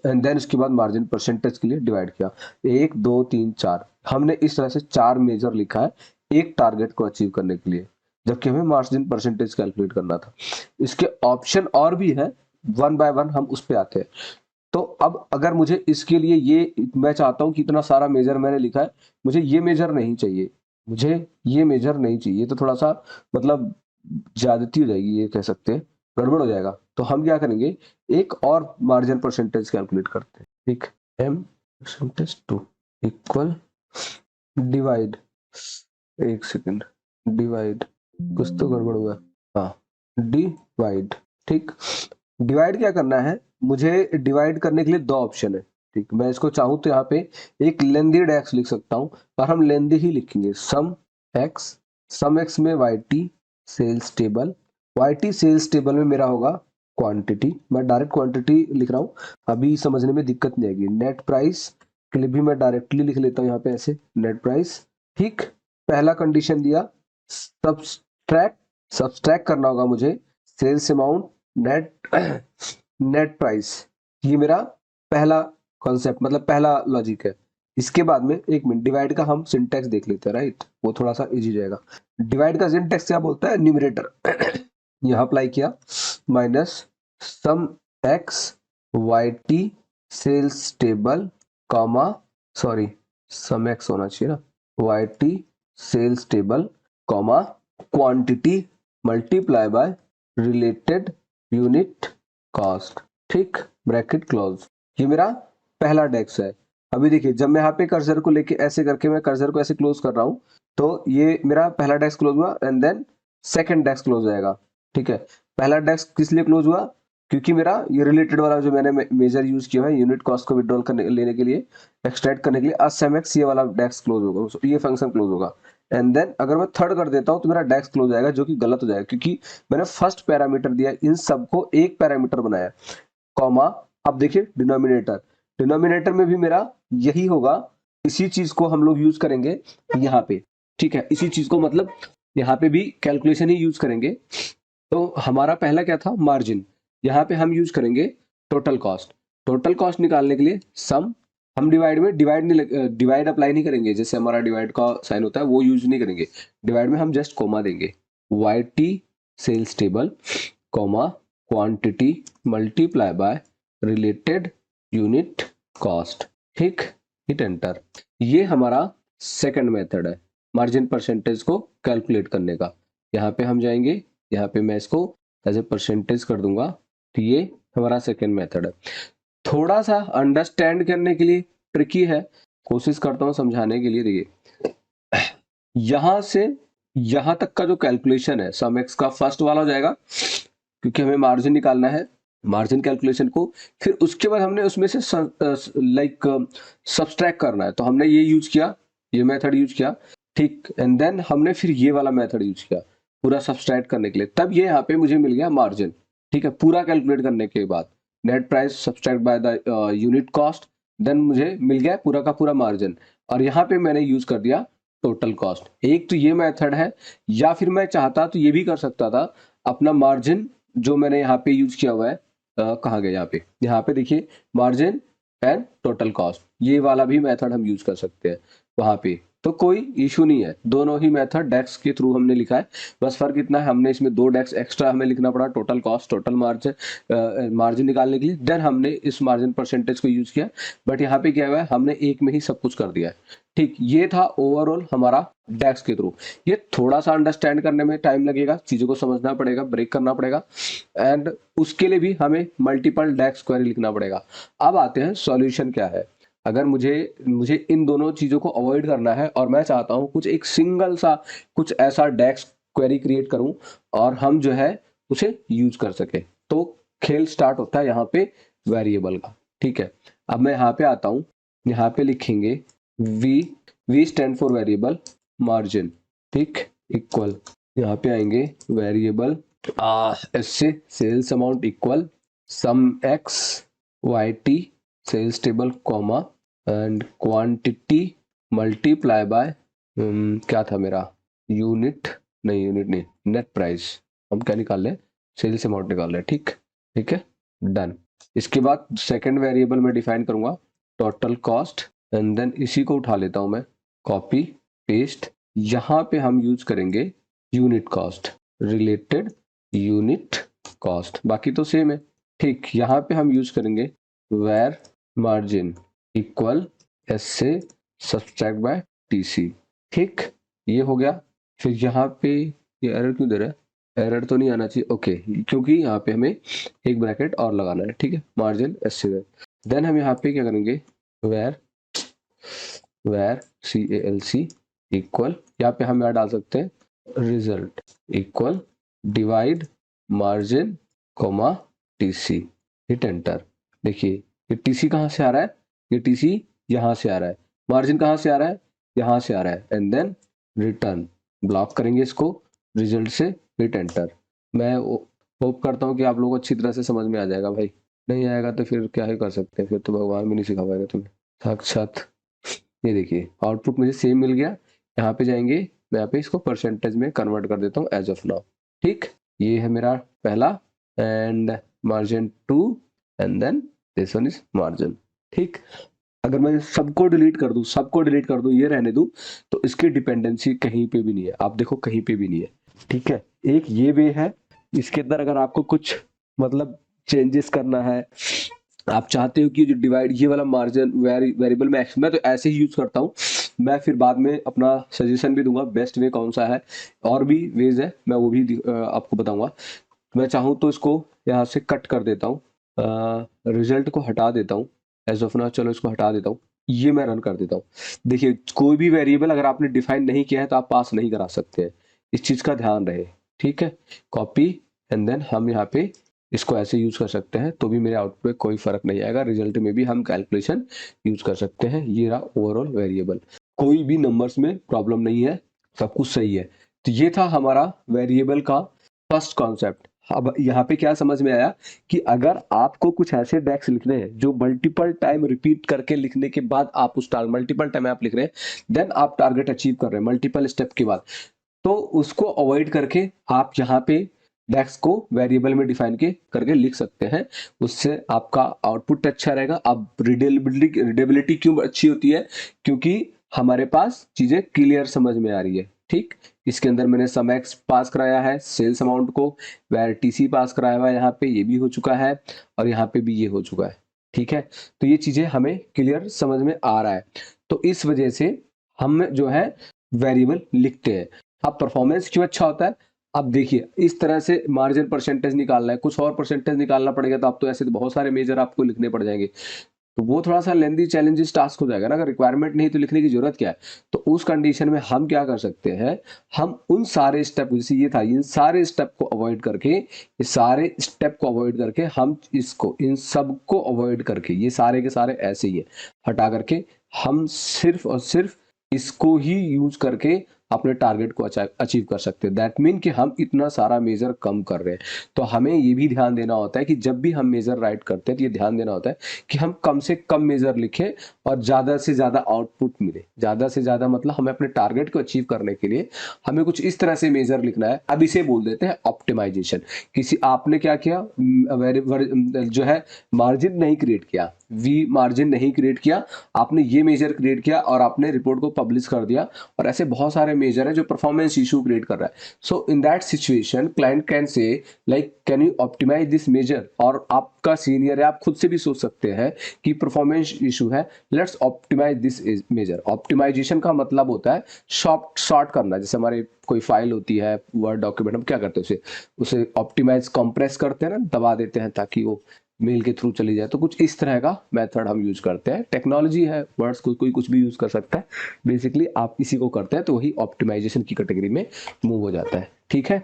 एंड देन इसके बाद मार्जिन परसेंटेज के लिए डिवाइड किया। 1 2 3 4 हमने इस तरह से 4 मेजर लिखा है एक टारगेट को अचीव करने के लिए, जबकि हमें मार्जिन परसेंटेज कैलकुलेट करना था। इसके ऑप्शन और भी है, वन बाय वन हम उस पे आते हैं। तो अब अगर मुझे इसके लिए ये मैं चाहता हूँ कि इतना सारा मेजर मैंने लिखा है, मुझे ये मेजर नहीं चाहिए, मुझे ये मेजर नहीं चाहिए, तो थोड़ा सा मतलब ज्यादती हो जाएगी, ये कह सकते हैं गड़बड़ हो जाएगा। तो हम क्या करेंगे, एक और मार्जिन परसेंटेज कैलकुलेट करते हैं। ठीक, m परसेंटेज 2 इक्वल डिवाइड, एक सेकंड, डिवाइड, कुछ तो गड़बड़ हुआ, हाँ, डिवाइड। ठीक, डिवाइड क्या करना है, मुझे डिवाइड करने के लिए दो ऑप्शन है। ठीक, मैं इसको चाहूँ तो यहाँ पे एक लेंदी डेक्स लिख सकता हूँ, पर हम लेंदी ही लिखेंगे, सम एक्स में y T sales table, y T sales table में मेरा होगा क्वांटिटी, मैं डायरेक्ट क्वांटिटी लिख रहा हूँ, अभी समझने में दिक्कत नहीं आएगी। नेट प्राइस के लिए भी मैं डायरेक्टली लिख लेता हूँ यहाँ पे ऐसे, नेट प्राइस। ठीक, पहला कंडीशन दिया, सब्सट्रैक्ट करना होगा मुझे sales amount net net price, ये मेरा पहला कॉन्सेप्ट, मतलब पहला लॉजिक है। इसके बाद में एक मिनट, डिवाइड का हम सिंटेक्स देख लेते हैं, राइट, वो थोड़ा सा इजी जाएगा। डिवाइड का सिंटेक्स क्या बोलता है, न्यूमरेटर यहाँ अप्लाई किया, minus sum x y T sales table comma, sorry sum x होना चाहिए ना, y T sales table comma quantity multiply by related unit cost. ठीक, ब्रैकेट क्लोज, ये मेरा पहला डेक्स है। अभी देखिए, जब मैं यहाँ पे कर्सर को लेके ऐसे करके मैं कर्सर को ऐसे क्लोज कर रहा हूँ, तो ये मेरा पहला डेस्क क्लोज हुआ and then second desk close जाएगा। ठीक है, पहला डेस्क किस लिए क्लोज हुआ, क्योंकि मेरा ये रिलेटेड वाला जो मैंने मेजर यूज किया है यूनिट कॉस्ट को विड्रॉल करने लेने के लिए, एक्सट्रैक्ट करने के लिए, असमएक्स ये वाला डेस्क क्लोज होगा, ये फंक्शन क्लोज होगा। एंड देन अगर मैं थर्ड कर देता हूं तो मेरा डेस्क क्लोज आएगा, जो कि गलत हो जाएगा, क्योंकि मैंने फर्स्ट पैरामीटर दिया, इन सबको एक पैरामीटर बनाया, कॉमा, अब देखिए डिनोमिनेटर, डिनोमिनेटर में भी मेरा यही होगा, इसी चीज को हम लोग यूज करेंगे यहाँ पे। ठीक है, इसी चीज को मतलब यहाँ पे भी कैलकुलेशन ही यूज करेंगे। तो हमारा पहला क्या था, मार्जिन, यहाँ पे हम यूज करेंगे टोटल कॉस्ट, टोटल कॉस्ट निकालने के लिए सम, हम डिवाइड में डिवाइड अप्लाई नहीं करेंगे, जैसे हमारा डिवाइड का साइन होता है वो यूज नहीं करेंगे, डिवाइड में हम जस्ट कोमा देंगे, y T sales table comma quantity multiply by related unit cost. ठीक, हिट एंटर, ये हमारा सेकंड मेथड है मार्जिन परसेंटेज को कैलकुलेट करने का। यहाँ पे हम जाएंगे, यहाँ पे मैं इसको एज ए परसेंटेज कर दूंगा, तो ये हमारा सेकंड मेथड है। थोड़ा सा अंडरस्टैंड करने के लिए ट्रिकी है, कोशिश करता हूँ समझाने के लिए। देखिए, यहां से यहां तक का जो कैलकुलेशन है सम एक्स का फर्स्ट वाला हो जाएगा, क्योंकि हमें मार्जिन निकालना है, मार्जिन कैलकुलेशन को, फिर उसके बाद हमने उसमें से लाइक सब्सट्रैक्ट करना है, तो हमने ये यूज किया, ये मेथड यूज किया। ठीक, एंड देन हमने फिर ये वाला मेथड यूज किया पूरा सब्सट्रैक्ट करने के लिए, तब ये यहाँ पे मुझे मिल गया मार्जिन। ठीक है, पूरा कैलकुलेट करने के बाद net price subtract by the unit cost, then मुझे मिल गया पूरा का पूरा मार्जिन, और यहाँ पे मैंने यूज कर दिया टोटल कॉस्ट। एक तो ये मेथड है, या फिर मैं चाहता तो ये भी कर सकता था, अपना मार्जिन जो मैंने यहाँ पे यूज किया हुआ है, कहाँ गया, यहाँ पे देखिए, मार्जिन एंड टोटल कॉस्ट, ये वाला भी मेथड हम यूज कर सकते हैं वहां पे, तो कोई इशू नहीं है, दोनों ही मेथड डेक्स के थ्रू हमने लिखा है। बस फर्क इतना है, हमने इसमें दो डेक्स एक्स्ट्रा हमें लिखना पड़ा, total cost, total margin, margin निकालने के लिए, देन हमने इस मार्जिन परसेंटेज को यूज किया, बट यहाँ पे क्या हुआ है, हमने एक में ही सब कुछ कर दिया है। ठीक, ये था ओवरऑल हमारा डेक्स के थ्रू। ये थोड़ा सा अंडरस्टैंड करने में टाइम लगेगा, चीजों को समझना पड़ेगा, ब्रेक करना पड़ेगा, एंड उसके लिए भी हमें मल्टीपल डेक्स क्वेरी लिखना पड़ेगा। अब आते हैं सॉल्यूशन क्या है। अगर मुझे मुझे इन दोनों चीजों को अवॉइड करना है, और मैं चाहता हूं कुछ एक सिंगल सा कुछ ऐसा डेक्स क्वेरी क्रिएट करूं और हम जो है उसे यूज कर सके, तो खेल स्टार्ट होता है यहाँ पे वेरिएबल का। ठीक है, अब मैं यहाँ पे आता हूँ, यहाँ पे लिखेंगे V stand for variable margin. ठीक, इक्वल, यहाँ पे आएंगे वेरिएबल ऐसे sales amount equal sum x y T sales table comma and quantity multiply by क्या था मेरा, यूनिट नहीं, नेट प्राइस, हम क्या निकाल लें, सेल्स अमाउंट निकाल लें। ठीक, ठीक है, डन। इसके बाद सेकंड वेरिएबल में डिफाइन करूंगा टोटल कॉस्ट, एंड देन इसी को उठा लेता हूं मैं, कॉपी पेस्ट, यहाँ पे हम यूज करेंगे unit cost, related unit cost, बाकी तो सेम है। ठीक, यहाँ पे हम यूज करेंगे वेर मार्जिन इक्वल एस से सब्सट्रैक्ट बाय टी सी। ठीक, ये हो गया। फिर यहाँ पे ये एरर क्यों दे रहा है, एरर तो नहीं आना चाहिए, ओके, क्योंकि यहाँ पे हमें एक ब्रैकेट और लगाना है। ठीक है, मार्जिन एस से। देन हम यहाँ पे क्या करेंगे, var var C A L C equal, यहाँ पे हम यहाँ डाल सकते हैं result equal divide margin comma T C. Hit enter. देखिए ये टी सी कहाँ से आ रहा है, ये टी सी यहाँ से आ रहा है, मार्जिन कहाँ से आ रहा है, यहाँ से आ रहा है, एंड देन रिटर्न। ब्लॉक करेंगे इसको रिजल्ट से, हिट एंटर। मैं होप करता हूँ कि आप लोगों को अच्छी तरह से समझ में आ जाएगा भाई, नहीं आएगा तो फिर क्या ही कर सकते हैं, फिर तो भगवान भी नहीं सिखा पाएगा तुम्हें साक्षात। ये देखिए आउटपुट मुझे सेम मिल गया। यहाँ पे जाएंगे, मैं यहाँ पे इसको परसेंटेज में कन्वर्ट कर देता हूँ एज ऑफ नाउ। ठीक, ये है मेरा पहला, and margin 2 and then this one is margin. ठीक, अगर मैं सबको डिलीट कर दूं, सबको डिलीट कर दूं, ये रहने दूं, तो इसकी डिपेंडेंसी कहीं पे भी नहीं है। आप देखो कहीं पे भी नहीं है। ठीक है, एक ये वे है, इसके अंदर अगर आपको कुछ मतलब चेंजेस करना है, आप चाहते हो कि जो डिवाइड ये वाला मार्जिन वेरिएबल मैं तो ऐसे ही यूज करता हूँ। मैं फिर बाद में अपना सजेशन भी दूंगा बेस्ट वे कौन सा है, और भी वेज है, मैं वो भी आपको बताऊंगा। मैं चाहूँ तो इसको यहाँ से कट कर देता हूँ, रिजल्ट को हटा देता हूँ एज ऑफ नाउ, चलो इसको हटा देता हूँ, ये मैं रन कर देता हूँ। देखिए कोई भी वेरिएबल अगर आपने डिफाइन नहीं किया है तो आप पास नहीं करा सकते हैं, इस चीज का ध्यान रहे। ठीक है, कॉपी एंड देन हम यहाँ पे इसको ऐसे यूज कर सकते हैं, तो भी मेरे आउटपुट में कोई फर्क नहीं आएगा, रिजल्ट में भी हम कैलकुलेशन यूज कर सकते हैं। ये रहा ओवरऑल वेरिएबल, कोई भी नंबर्स में प्रॉब्लम नहीं है, सब कुछ सही है। तो ये था हमारा वेरिएबल का फर्स्ट कॉन्सेप्ट। अब यहाँ पे क्या समझ में आया कि अगर आपको कुछ ऐसे डेक्स लिखने हैं जो मल्टीपल टाइम रिपीट करके लिखने के बाद आप उस मल्टीपल टाइम आप लिख रहे हैं, देन आप टारगेट अचीव कर रहे हैं मल्टीपल स्टेप के बाद, तो उसको अवॉइड करके आप यहाँ पे डेक्स को वेरिएबल में डिफाइन के करके लिख सकते हैं। उससे आपका आउटपुट अच्छा रहेगा। अब रीडेबिलिटी क्यों अच्छी होती है, क्योंकि हमारे पास चीजें क्लियर समझ में आ रही है। ठीक, इसके अंदर मैंने सम एक्स पास कराया है सेल्स अमाउंट को, वेर टीसी पास कराया हुआ है, यहाँ पे ये भी हो चुका है, और यहाँ पे भी ये हो चुका है। ठीक है, तो ये चीजें हमें क्लियर समझ में आ रहा है, तो इस वजह से हम जो है वेरिएबल लिखते हैं। अब परफॉर्मेंस क्यों अच्छा होता है, अब देखिए इस तरह से मार्जिन परसेंटेज निकालना है, कुछ और परसेंटेज निकालना पड़ेगा, तो आप तो ऐसे तो बहुत सारे मेजर आपको लिखने पड़ जाएंगे, तो वो थोड़ा सा लेंदी चैलेंजेस टास्क हो जाएगा ना। अगर रिक्वायरमेंट नहीं तो लिखने की जरूरत क्या है, तो उस कंडीशन में हम क्या कर सकते हैं, हम उन सारे स्टेप, जैसे ये था, इन सारे स्टेप को अवॉइड करके, ये सारे स्टेप को अवॉइड करके हम इसको, इन सब को अवॉइड करके, ये सारे के सारे ऐसे ही है, हटा करके हम सिर्फ और सिर्फ इसको ही यूज करके अपने टारगेट को अचीव कर सकते हैं। दैट मीन कि हम इतना सारा मेजर कम कर रहे हैं। तो हमें ये भी ध्यान देना होता है कि जब भी हम मेजर राइट करते हैं तो ये ध्यान देना होता है कि हम कम से कम मेजर लिखें और ज्यादा से ज्यादा आउटपुट मिले। ज्यादा से ज्यादा मतलब हमें अपने टारगेट को अचीव करने के लिए हमें कुछ इस तरह से मेजर लिखना है। अब इसे बोल देते हैं ऑप्टिमाइजेशन। किसी आपने क्या किया, जो है मार्जिन नहीं क्रिएट किया, वी मार्जिन नहीं क्रिएट किया, आपने ये मेजर क्रिएट किया और आपने रिपोर्ट को पब्लिश कर दिया, और ऐसे बहुत सारे मेजर है जो परफॉर्मेंस इशू क्रिएट कर रहा है। So in that situation client can say like can you optimise this measure, और आपका सीनियर है, आप खुद से भी सोच सकते हैं कि परफॉर्मेंस इशू है, let's optimize this measure. Optimization का मतलब होता है शॉर्ट करना। जैसे हमारे कोई फाइल होती है वर्ड डॉक्यूमेंट, हम क्या करते हैं, उसे ऑप्टिमाइज कंप्रेस करते हैं ना, दबा देते हैं ताकि वो मेल के थ्रू चली जाए। तो कुछ इस तरह का मेथड हम यूज करते हैं। टेक्नोलॉजी है, वर्ड्स को कोई कुछ भी यूज कर सकता है, बेसिकली आप इसी को करते हैं तो वही ऑप्टिमाइजेशन की कैटेगरी में मूव हो जाता है। ठीक है,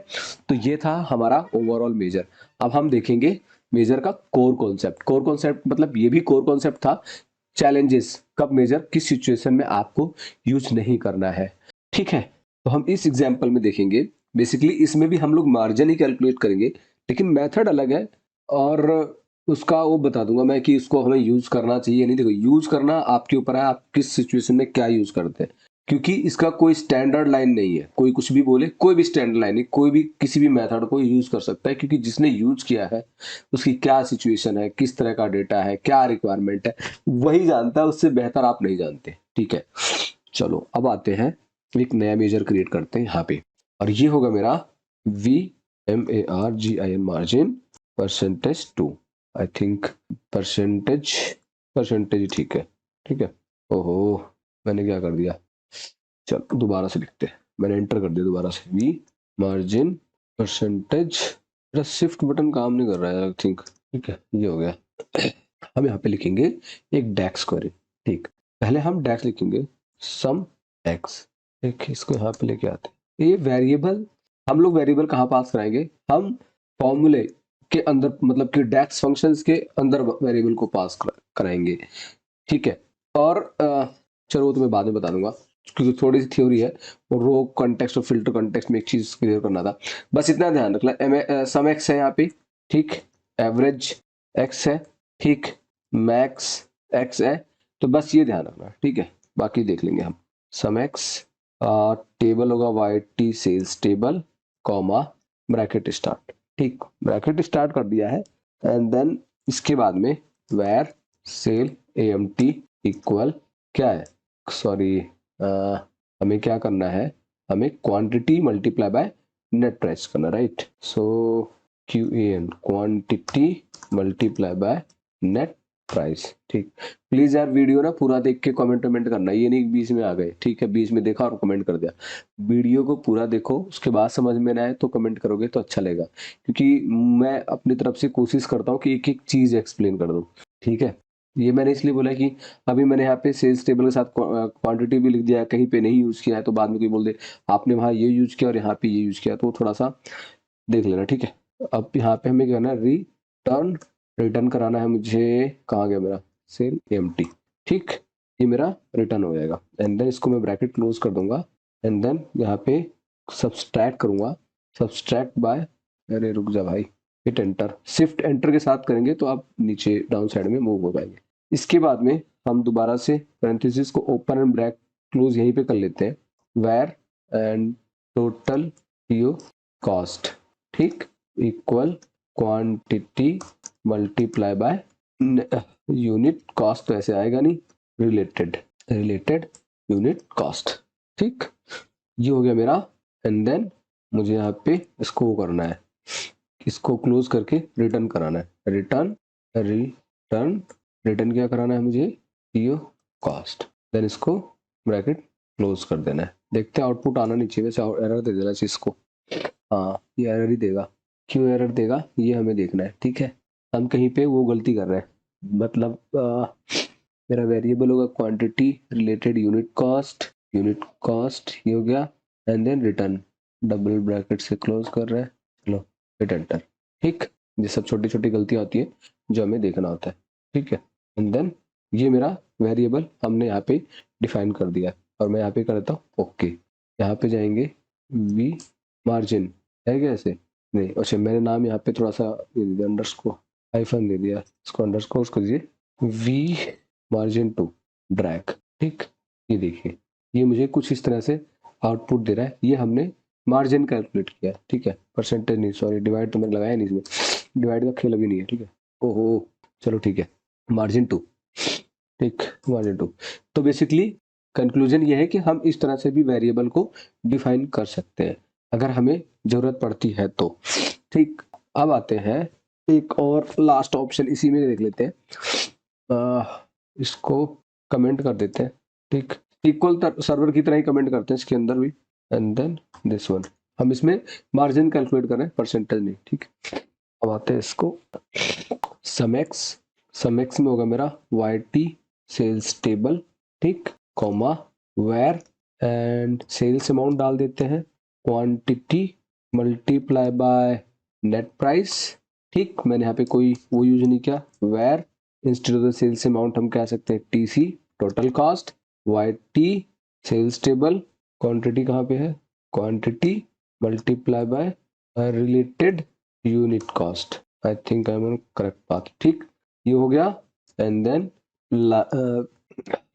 तो ये था हमारा ओवरऑल मेजर। अब हम देखेंगे मेजर का कोर कॉन्सेप्ट। कोर कॉन्सेप्ट मतलब ये भी कोर कॉन्सेप्ट था, चैलेंजेस, कब मेजर किस सिचुएशन में आपको यूज नहीं करना है। ठीक है, तो हम इस एग्जाम्पल में देखेंगे, बेसिकली इसमें भी हम लोग मार्जिन ही कैलकुलेट करेंगे, लेकिन मेथड अलग है, और उसका वो बता दूंगा मैं कि इसको हमें यूज करना चाहिए नहीं। देखो यूज करना आपके ऊपर है, आप किस सिचुएशन में क्या यूज करते हैं, क्योंकि इसका कोई स्टैंडर्ड लाइन नहीं है। कोई कुछ भी बोले, कोई भी स्टैंडर्ड लाइन नहीं, कोई भी किसी भी मेथड को यूज कर सकता है, क्योंकि जिसने यूज किया है उसकी क्या सिचुएशन है, किस तरह का डेटा है, क्या रिक्वायरमेंट है, वही जानता है, उससे बेहतर आप नहीं जानते। ठीक है, चलो अब आते हैं, एक नया मेजर क्रिएट करते हैं यहाँ पे, और ये होगा मेरा VMARGIN margin percentage 2। I think percentage, percentage ठीक है, ठीक है। ओहो मैंने क्या कर दिया, चल दोबारा से लिखते हैं, मैंने एंटर कर दिया दोबारा से, वी मार्जिन परसेंटेज। मेरा शिफ्ट बटन काम नहीं कर रहा है आई थिंक, ठीक है ये हो गया। हम यहाँ पे लिखेंगे एक डेक्स क्वेरी, ठीक। पहले हम डेक्स लिखेंगे सम एक्स, ठीक, इसको यहाँ पे लेके आते हैं। ये वेरिएबल, हम लोग वेरिएबल कहाँ पास कराएंगे, हम फॉर्मूले के अंदर, मतलब कि डेक्स फंक्शंस के अंदर वेरिएबल को पास कराएंगे, ठीक है। और चलो वो तुम्हें बाद में बता दूंगा क्योंकि थोड़ी सी थ्योरी है, और रो कॉन्टेक्स्ट और फिल्टर कॉन्टेक्स्ट में एक चीज क्लियर करना था, बस इतना ध्यान रखना। सम एक्स है यहाँ पे, ठीक, एवरेज एक्स है, ठीक, मैक्स एक्स है, तो बस ये ध्यान रखना, ठीक है। बाकी देख लेंगे हम। सम एक्स टेबल होगा y T sales table, comma bracket start, ठीक, ब्रैकेट स्टार्ट कर दिया है। एंड देन इसके बाद में वेर सेल AMT इक्वल क्या है, सॉरी हमें क्या करना है, हमें quantity multiply by net price करना, right. So QAN quantity multiply by net price, ठीक। प्लीज यार वीडियो ना पूरा देख के कमेंट करना, ये नहीं बीच में आ गए, ठीक है, बीच में देखा और कमेंट कर दिया। वीडियो को पूरा देखो, उसके बाद समझ में ना आए तो कमेंट करोगे तो अच्छा लगेगा, क्योंकि मैं अपनी तरफ से कोशिश करता हूँ कि एक एक चीज एक्सप्लेन कर दूं, ठीक है। ये मैंने इसलिए बोला कि अभी मैंने यहाँ पे सेल्स टेबल के साथ क्वांटिटी भी लिख दिया, कहीं पे नहीं यूज किया है तो बाद में कोई बोल दे आपने वहाँ ये यूज किया और यहाँ पे ये यूज किया, तो थोड़ा सा देख लेना, ठीक है। अब यहाँ पे हमें क्या करना है, रिटर्न, रिटर्न कराना है मुझे, कहाँ गया मेरा सेल AMT, ठीक, ये मेरा रिटर्न हो जाएगा। एंड देन इसको मैं ब्रैकेट क्लोज कर दूंगा, एंड देन यहाँ पे सब्सट्रैक्ट करूंगा, सब्सट्रैक्ट बाय, अरे रुक जा भाई, हिट एंटर, शिफ्ट एंटर के साथ करेंगे तो आप नीचे डाउन साइड में मूव हो पाएंगे। इसके बाद में हम दोबारा से पैरेंथेसिस को ओपन एंड ब्रैकेट क्लोज यहीं पे कर लेते हैं, where and total PO cost, ठीक, equal quantity multiply by unit cost, तो ऐसे आएगा नहीं, रिलेटेड, रिलेटेड यूनिट कॉस्ट, ठीक, ये हो गया मेरा। एंड देन मुझे यहाँ पे इसको करना है, इसको क्लोज करके रिटर्न कराना है, रिटर्न, रिटर्न, रिटर्न क्या कराना है मुझे, PO कॉस्ट, देन इसको ब्रैकेट क्लोज कर देना है। देखते हैं आउटपुट आना नहीं चाहिए, वैसे एरर दे देना चाहिए इसको, हाँ ये एरर ही देगा, क्यों एरर देगा ये हमें देखना है, ठीक है। हम कहीं पे वो गलती कर रहे हैं, मतलब मेरा वेरिएबल होगा quantity related unit cost, unit cost ये हो गया, and then return double bracket से क्लोज कर रहे हैं, चलो हिट एंटर, ठीक। ये सब छोटी छोटी गलतियां होती है जो हमें देखना होता है, ठीक है। एंड देन ये मेरा वेरिएबल हमने यहाँ पे डिफाइन कर दिया, और मैं यहाँ पे कर देता हूँ ओके। यहाँ पे जाएंगे, वी मार्जिन है क्या ऐसे, नहीं, अच्छा मैंने नाम यहाँ पे थोड़ा सा अंडरस्कोर हाइफन दे दिया, इसको अंडरस्कोर कर दीजिए, वी मार्जिन टू ड्रैग, ठीक। ये देखिए ये मुझे कुछ इस तरह से आउटपुट दे रहा है, ये हमने मार्जिन कैलकुलेट किया, ठीक है, परसेंटेज नहीं, सॉरी डिवाइड तो मैंने लगाया नहीं, इसमें डिवाइड का खेल अभी नहीं है, ठीक है। ओहो चलो ठीक है, मार्जिन टू, ठीक, मार्जिन टू। तो बेसिकली कंक्लूजन ये है कि हम इस तरह से भी वेरिएबल को डिफाइन कर सकते हैं अगर हमें जरूरत पड़ती है तो, ठीक। अब आते हैं एक और लास्ट ऑप्शन, इसी में देख लेते हैं, इसको कमेंट कर देते हैं, ठीक, इक्वल सर्वर की तरह ही कमेंट करते हैं इसके अंदर भी, एंड देन दिस वन, हम इसमें मार्जिन कैलकुलेट कर रहे हैं, परसेंटेज नहीं, ठीक। अब आते हैं इसको सम एक्स में होगा मेरा YT सेल्स टेबल, ठीक, comma var and sales amount डाल देते हैं, quantity multiply by net price, ठीक। मैंने यहाँ पे कोई वो यूज नहीं किया, var instead of the sales amount हम कह सकते हैं TC total cost, YT sales table, quantity कहाँ पे है, quantity multiply by related unit cost, I think I am correct path, ठीक, ये हो गया। एंड देन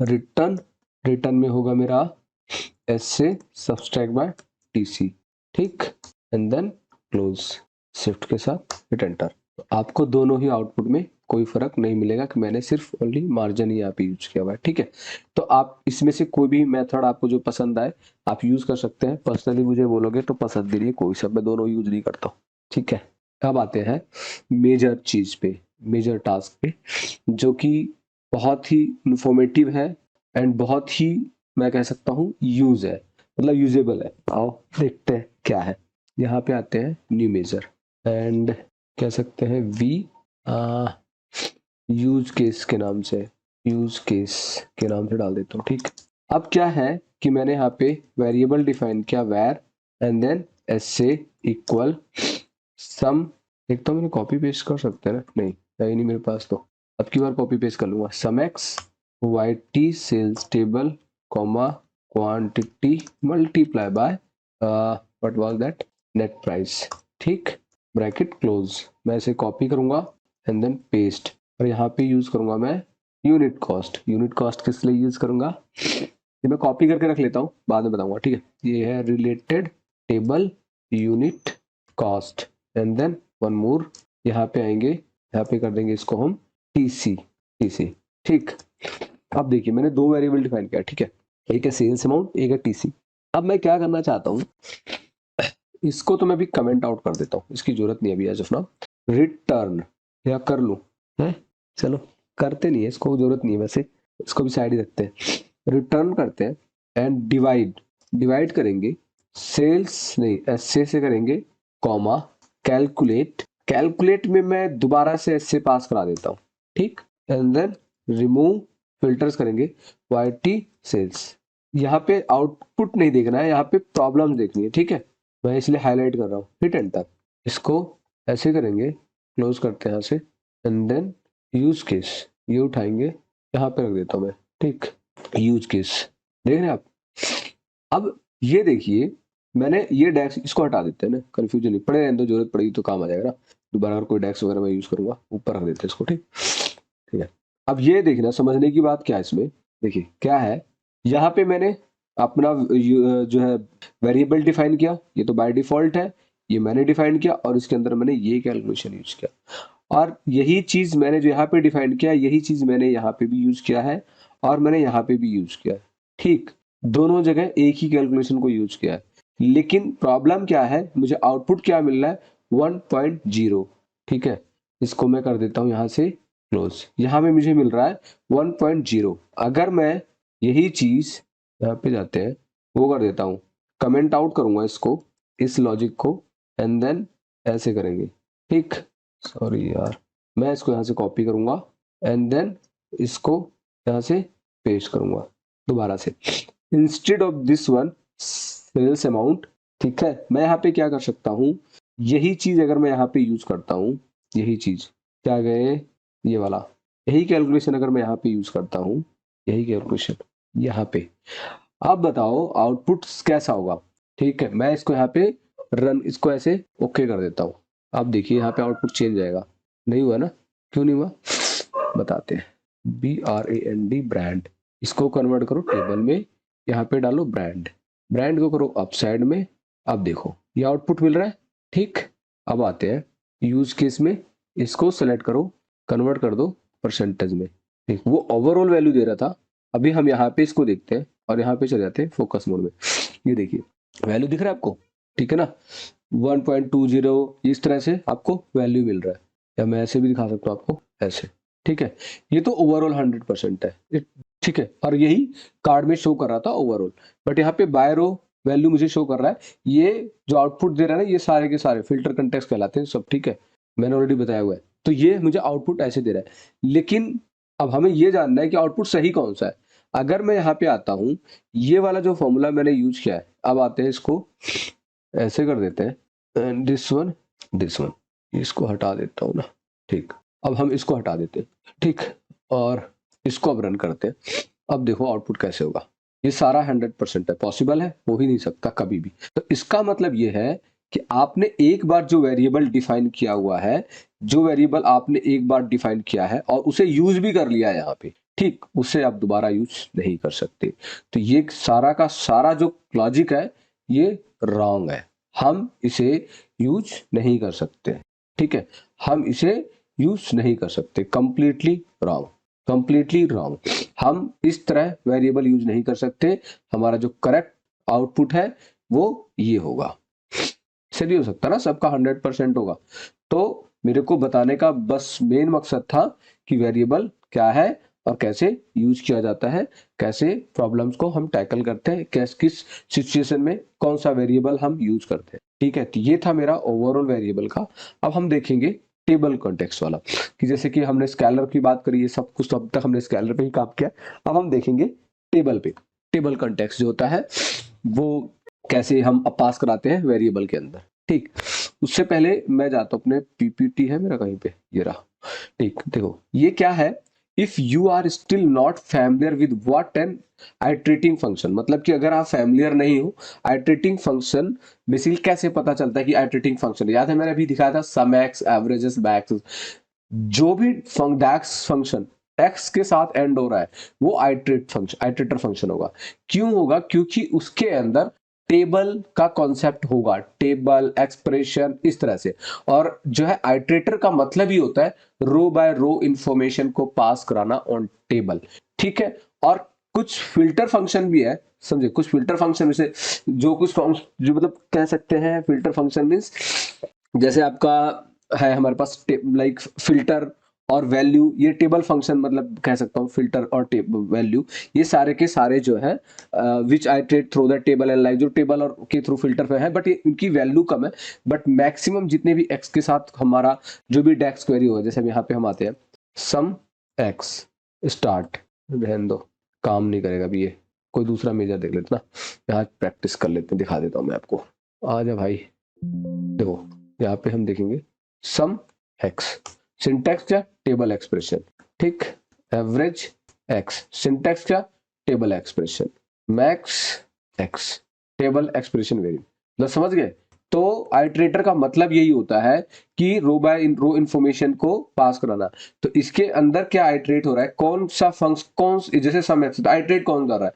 रिटर्न, रिटर्न में होगा मेरा S से सब्सट्रैक्ट बाय TC, ठीक, एंड देन क्लोज, शिफ्ट के साथ हिट एंटर। तो आपको दोनों ही आउटपुट में कोई फर्क नहीं मिलेगा कि मैंने सिर्फ ओनली मार्जिन ही यहाँ पे यूज किया हुआ है, ठीक है। तो आप इसमें से कोई भी मेथड आपको जो पसंद आए आप यूज कर सकते हैं, पर्सनली मुझे बोलोगे तो पसंद नहीं, कोई सब मैं दोनों यूज नहीं करता हूँ, ठीक है। अब आते हैं मेजर चीज पे, मेजर टास्क पे, जो कि बहुत ही इंफॉर्मेटिव है एंड बहुत ही, मैं कह सकता हूँ, यूज है, मतलब यूजेबल है। आओ देखते हैं क्या है। यहाँ पे आते हैं न्यू मेजर एंड कह सकते हैं वी यूज केस के नाम से, यूज केस के नाम से डाल देता हूँ। ठीक, अब क्या है कि मैंने यहाँ पे वेरिएबल डिफाइन किया वैर एंड देन एसे इक्वल सम। एक तो मैंने कॉपी पेस्ट कर सकते हैं ना, नहीं है ही नहीं मेरे पास, तो अब की बार कॉपी पेस्ट कर लूंगा। Sum x y T sales table comma quantity multiply by what was that net price. ठीक, ब्रैकेट क्लोज। मैं इसे कॉपी करूंगा एंड देन पेस्ट, और यहाँ पे यूज करूंगा मैं यूनिट कॉस्ट। यूनिट कॉस्ट किस लिए यूज करूंगा, ये मैं कॉपी करके रख लेता हूँ, बाद में बताऊंगा। ठीक है, ये है related table unit cost and then one more, यहाँ पे आएंगे, यहाँ पे कर देंगे इसको हम टीसी। टीसी ठीक, अब देखिए मैंने दो वेरिएबल डिफाइन किया। ठीक है, एक है सेल्स अमाउंट, एक है टीसी। अब मैं क्या करना चाहता हूँ, इसको तो मैं भी कमेंट आउट कर देता हूँ, इसकी जरूरत नहीं है अभी एज ऑफ नाउ। रिटर्न या कर लूँ है, चलो करते नहीं है, इसको जरूरत नहीं है वैसे, इसको भी साइड ही रखते हैं। रिटर्न करते हैं एंड डिवाइड, डिवाइड करेंगे सेल्स नहीं एसए से करेंगे कॉमा कैलकुलेट। कैलकुलेट में मैं दोबारा से एसए पास करा देता हूँ। ठीक, एंड देन रिमूव, फिल्टर्स करेंगे वाई टी सेल्स। यहाँ पे आउटपुट नहीं देखना है, यहाँ पे प्रॉब्लम देखनी है। ठीक है, मैं इसलिए हाईलाइट कर रहा हूँ। हिट एंटर, इसको ऐसे करेंगे, क्लोज करते हैं यहाँ से एंड देन यूज केस, ये उठाएंगे यहाँ पे रख देता हूँ मैं। ठीक, यूज केस देख रहे हैं आप। अब ये देखिए मैंने ये डैक्स, इसको हटा देते हैं ना, कंफ्यूजन नहीं पड़े, तो जरूरत पड़ेगी तो काम आ जाएगा ना, दोबारा अगर कोई डैक्स वगैरह मैं यूज करूंगा, ऊपर रख देते हैं इसको। ठीक, ठीक है। अब ये देखना, समझने की बात क्या है इसमें, देखिए क्या है, यहाँ पे मैंने अपना जो है वेरिएबल डिफाइन किया, ये तो बाय डिफॉल्ट है, ये मैंने डिफाइन किया और इसके अंदर मैंने ये कैलकुलेशन यूज किया, और यही चीज मैंने जो यहाँ पे डिफाइन किया, यही चीज मैंने यहाँ पे भी यूज किया है और मैंने यहाँ पे भी यूज किया है। ठीक, दोनों जगह एक ही कैलकुलेशन को यूज किया है, लेकिन प्रॉब्लम क्या है, मुझे आउटपुट क्या मिल रहा है 1.0। ठीक है, इसको मैं कर देता हूँ यहाँ से क्लोज, यहाँ पे मुझे मिल रहा है 1.0। अगर मैं यही चीज यहाँ पे जाते हैं, वो कर देता हूँ, कमेंट आउट करूंगा इसको, इस लॉजिक को एंड देन ऐसे करेंगे। ठीक, सॉरी यार, मैं इसको यहाँ से कॉपी करूंगा एंड देन इसको यहाँ से पेस्ट करूंगा दोबारा से, instead of this one sales amount. ठीक है, मैं यहाँ पे क्या कर सकता हूँ, यही चीज अगर मैं यहाँ पे यूज करता हूँ, यही चीज क्या गए, ये वाला यही कैलकुलेशन अगर मैं यहाँ पे यूज करता हूँ, यही कैलकुलेशन यहाँ पे, आप बताओ आउटपुट कैसा होगा। ठीक है, मैं इसको यहाँ पे रन, इसको ऐसे ओके कर देता हूँ। आप देखिए यहाँ पे आउटपुट चेंज आएगा, नहीं हुआ ना, क्यों नहीं हुआ बताते हैं। BRAND ब्रांड, इसको कन्वर्ट करो टेबल में, यहाँ पे डालो ब्रांड, ब्रांड को करो अप साइड में, अब देखो ये आउटपुट मिल रहा है। ठीक, अब आते हैं यूज केस में, इसको सेलेक्ट करो, कन्वर्ट कर दो परसेंटेज में। ठीक, वो ओवरऑल वैल्यू दे रहा था, अभी हम यहाँ पे इसको देखते हैं और यहाँ पे चले जाते हैं फोकस मोड में। ये देखिए वैल्यू दिख रहा है आपको, ठीक है ना, 1.20 इस तरह से आपको वैल्यू मिल रहा है, या मैं ऐसे भी दिखा सकता हूँ आपको ऐसे। ठीक है, ये तो ओवरऑल 100% है। ठीक है, और यही कार्ड में शो कर रहा था ओवरऑल, बट यहाँ पे बाय रो वैल्यू मुझे शो कर रहा है। ये जो आउटपुट दे रहा है ना, ये सारे के सारे फिल्टर कंटेक्स्ट कहलाते हैं सब। ठीक है, मैंने ऑलरेडी बताया हुआ है, तो ये मुझे आउटपुट ऐसे दे रहा है, लेकिन अब हमें ये जानना है कि आउटपुट सही कौन सा है। अगर मैं यहाँ पे आता हूँ, ये वाला जो फॉर्मूला मैंने यूज किया है, अब आते हैं इसको ऐसे कर देते हैं, दिस वन इसको हटा देता हूँ ना। ठीक, अब हम इसको हटा देते हैं। ठीक, और इसको अब रन करते हैं, अब देखो आउटपुट कैसे होगा। ये सारा 100% है, पॉसिबल है, हो ही नहीं सकता कभी भी। तो इसका मतलब ये है कि आपने एक बार जो वेरिएबल डिफाइन किया हुआ है, जो वेरिएबल आपने एक बार डिफाइन किया है और उसे यूज भी कर लिया है यहाँ पे, ठीक, उसे आप दोबारा यूज नहीं कर सकते। तो ये सारा का सारा जो लॉजिक है ये रॉन्ग है, हम इसे यूज नहीं कर सकते। ठीक है, हम इसे यूज नहीं कर सकते, कंप्लीटली रॉन्ग, कंप्लीटली रॉन्ग। हम इस तरह वेरिएबल यूज नहीं कर सकते, हमारा जो करेक्ट आउटपुट है वो ये होगा। इससे नहीं हो सकता ना, सबका 100% होगा। तो मेरे को बताने का बस मेन मकसद था कि वेरिएबल क्या है और कैसे यूज किया जाता है, कैसे प्रॉब्लम्स को हम टैकल करते हैं, किस सिचुएशन में कौन सा वेरिएबल हम यूज करते हैं। ठीक है, तो ये था मेरा ओवरऑल वेरिएबल का। अब हम देखेंगे टेबल कॉन्टेक्स्ट वाला, कि जैसे कि हमने स्केलर की बात करी, ये सब कुछ तो अब तक हमने स्केलर पे ही काम किया। अब हम देखेंगे टेबल पे। टेबल कॉन्टेक्स्ट जो होता है वो कैसे हम पास कराते हैं वेरिएबल के अंदर। ठीक, उससे पहले मैं जाता हूं अपने पीपीटी है मेरा कहीं पे, ये रहा। ठीक, देखो ये क्या है, if you are still not familiar with what an iterating function, मतलब कि अगर आप फैमिलियर नहीं हो आइट्रेटिंग फंक्शन, बेसिकली कैसे पता चलता है कि आइट्रेटिंग फंक्शन, याद है मैंने अभी दिखाया था सम एक्स, एवरेजेस, बैक्स, जो भी डैक्स फंक्शन एक्स के साथ एंड हो रहा है वो आइट्रेटर फंक्शन होगा। क्यों होगा? क्योंकि उसके अंदर टेबल का कॉन्सेप्ट होगा, टेबल एक्सप्रेशन इस तरह से। और जो है आइट्रेटर का मतलब ही होता है रो बाय रो इंफॉर्मेशन को पास कराना ऑन टेबल। ठीक है, और कुछ फिल्टर फंक्शन भी है, समझे, कुछ फिल्टर फंक्शन में से जो कुछ जो मतलब कह सकते हैं फिल्टर फंक्शन मीन्स, जैसे आपका है हमारे पास लाइक फिल्टर और वैल्यू, ये टेबल फंक्शन मतलब कह सकता हूँ, फिल्टर और वैल्यू, ये सारे के सारे जो है which iterate through the table and like, जो टेबल और के थ्रू फिल्टर पे है, बट ये इनकी वैल्यू कम है। बट मैक्सिमम जितने भी एक्स के साथ हमारा जो भी डेक्स क्वेरी होगा, जैसे यहाँ पे हम आते हैं सम एक्स स्टार्ट, रहने दो काम नहीं करेगा अभी, ये कोई दूसरा मेजर देख लेते ना, यहाँ प्रैक्टिस कर लेते हैं, दिखा देता हूँ मैं आपको। आ जा भाई, देखो यहाँ पे हम देखेंगे सम एक्स, सिंटैक्स क्या, टेबल एक्सप्रेशन। ठीक, एवरेज एक्स, सिंटैक्स क्या, table expression. Max x, table expression variable. मतलब समझ गए? तो आइट्रेटर का मतलब यही होता है कि रो बाय रो इंफॉर्मेशन को पास कराना। तो इसके अंदर क्या आइट्रेट हो रहा है, कौन सा फंक्शन, जैसे सम एक्स, आइट्रेट कौन कर रहा है,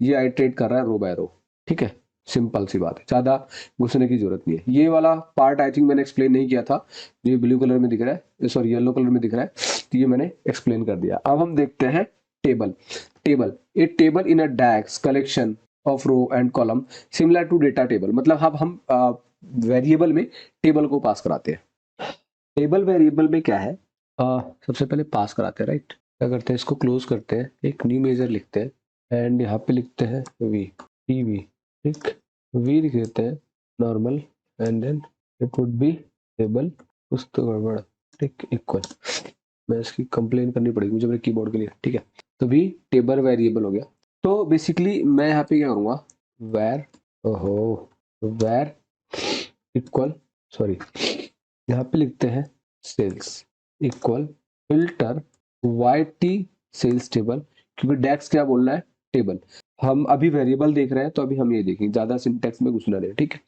ये आइट्रेट कर रहा है रो बाय रो। ठीक है, सिंपल सी बात है, ज्यादा घुसने की जरूरत नहीं है। ये वाला पार्ट आई थिंक मैंने एक्सप्लेन नहीं किया था, ये ब्लू कलर में दिख रहा है, सॉरी येलो कलर में दिख रहा है, तो ये मैंने एक्सप्लेन कर दिया। अब हम देखते हैं table. A table in a DAX collection of row and column similar to data table, मतलब अब हम वेरिएबल में टेबल को पास कराते हैं। टेबल वेरिएबल में क्या है, सबसे पहले पास कराते हैं, राइट। क्या करते हैं, इसको क्लोज करते हैं, एक न्यू मेजर लिखते हैं एंड यहाँ पे लिखते हैं वी, टी वी। ठीक, वी लिख देते हैं normal and then it would be table, कुछ तो गड़बड़। ठीक, इक्वल, मैं इसकी कंप्लेन करनी पड़ेगी मुझे मेरे कीबोर्ड के लिए। ठीक है, तो भी टेबल वेरिएबल हो गया। तो बेसिकली मैं यहाँ पे क्या करूँगा, वैर, ओहो, वैर इक्वल, सॉरी यहाँ पे लिखते हैं sales equal filter Y T sales table, क्योंकि डेक्स क्या बोलना है, टेबल। हम अभी वेरिएबल देख रहे हैं तो अभी हम ये देखेंगे, ज्यादा सिंटेक्स में घुसना नहीं। ठीक है,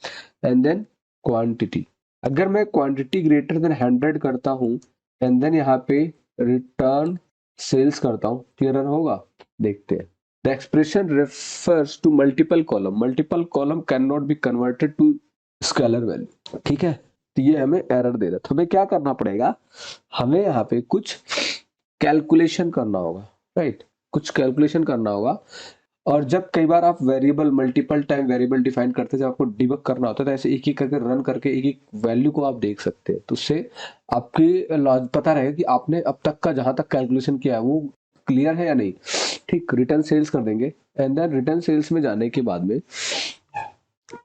एंड देन क्वांटिटी, अगर मैं क्वांटिटी ग्रेटर देन 100 करता हूँ एंड देन यहाँ पे रिटर्न सेल्स करता हूँ, क्लियर होगा, देखते हैं। The expression refers to multiple column can not be converted to scalar value. ठीक है, तो ये हमें एरर दे रहा है, तो हमें क्या करना पड़ेगा, हमें यहाँ पे कुछ कैलकुलेशन करना होगा, राइट, कुछ कैलकुलेशन करना होगा। और जब कई बार आप variable multiple time variable define करते हैं, जब आपको डिबग करना होता है, तो ऐसे एक एक करके रन करके एक एक वैल्यू को आप देख सकते हैं, तो उससे आपकी पता रहेगा कि आपने अब तक का जहां तक कैलकुलेशन किया है वो क्लियर है या नहीं। ठीक, रिटर्न सेल्स कर देंगे एंड देन रिटर्न सेल्स में जाने के बाद में,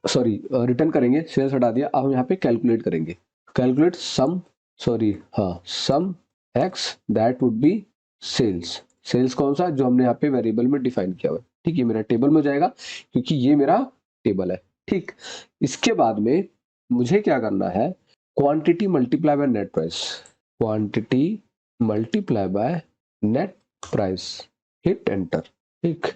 सॉरी रिटर्न करेंगे, सेल्स हटा दिया, अब हम यहाँ पे कैलकुलेट करेंगे, कैलकुलेट सम, सॉरी हाँ, sum x that would be sales. Sales कौन सा, जो हमने यहाँ पे वेरिएबल में डिफाइन किया हुआ है। ठीक, ये मेरा टेबल में जाएगा क्योंकि ये मेरा टेबल है। ठीक, इसके बाद में मुझे क्या करना है, quantity multiply by net price, quantity multiply by net price, hit enter. ठीक,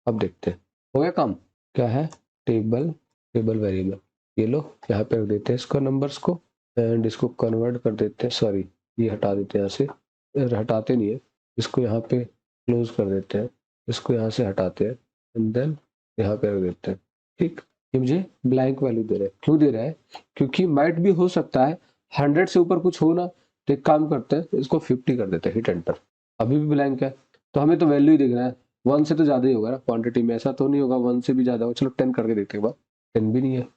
अब देखते हैं हो गया काम, क्या है, टेबल वेरिएबल, ये लो यहाँ पे रख देते हैं इसको नंबर्स को एंड इसको कन्वर्ट कर देते हैं, सॉरी ये हटा देते हैं, यहाँ से हटाते नहीं है, इसको यहाँ पे क्लोज कर देते हैं, इसको यहाँ से हटाते हैं एंड देन यहाँ पे रख देते हैं। ठीक, ये मुझे ब्लैंक वैल्यू दे रहा है, क्यों दे रहा है, क्योंकि माइट भी हो सकता है 100 से ऊपर कुछ हो ना, तो एक काम करते हैं इसको 50 कर देते हैं, हिट एंटर। अभी भी ब्लैंक है, तो हमें तो वैल्यू ही दिख रहा है, 1 से तो ज्यादा ही होगा ना क्वांटिटी में, ऐसा तो नहीं होगा 1 से भी ज्यादा होगा, चलो 10 करके देखते हैं, 10 भी नहीं है,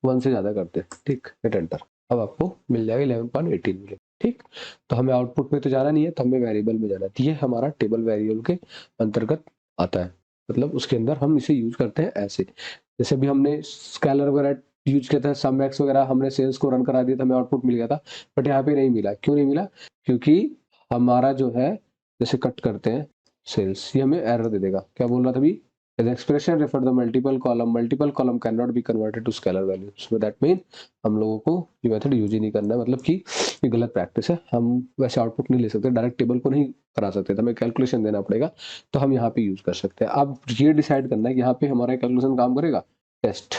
1 से ज्यादा करते हैं। ठीक, हिट एंटर। अब आपको मिल जाएगा 11.18 मिलियन। ठीक, तो हमें आउटपुट में तो जाना नहीं है, तो हमें वेरिएबल में जाना है। तो ये हमारा टेबल वेरिएबल के अंतर्गत आता है, मतलब उसके अंदर हम इसे यूज करते हैं ऐसे। जैसे भी हमने स्केलर वगैरह यूज किया था, सम एक्स वगैरह हमने सेल्स को रन करा दिया था, हमें आउटपुट मिल गया था। बट यहाँ पे नहीं मिला, क्यों नहीं मिला? क्योंकि हमारा जो है, जैसे कट करते हैं सेल्स, ये हमें एरर दे देगा। क्या बोल रहा था अभी? As expression refer the multiple column cannot be converted to scalar value. So that mean हम लोगों को ये मेथड यूज ही नहीं करना है, मतलब कि ये गलत प्रैक्टिस है। हम वैसे आउटपुट नहीं ले सकते, डायरेक्ट टेबल को नहीं करा सकते, तो हमें कैलकुलेशन देना पड़ेगा। तो हम यहाँ पे यूज कर सकते हैं। अब ये डिसाइड करना है कि यहाँ पे हमारा कैलकुलेशन काम करेगा। टेस्ट,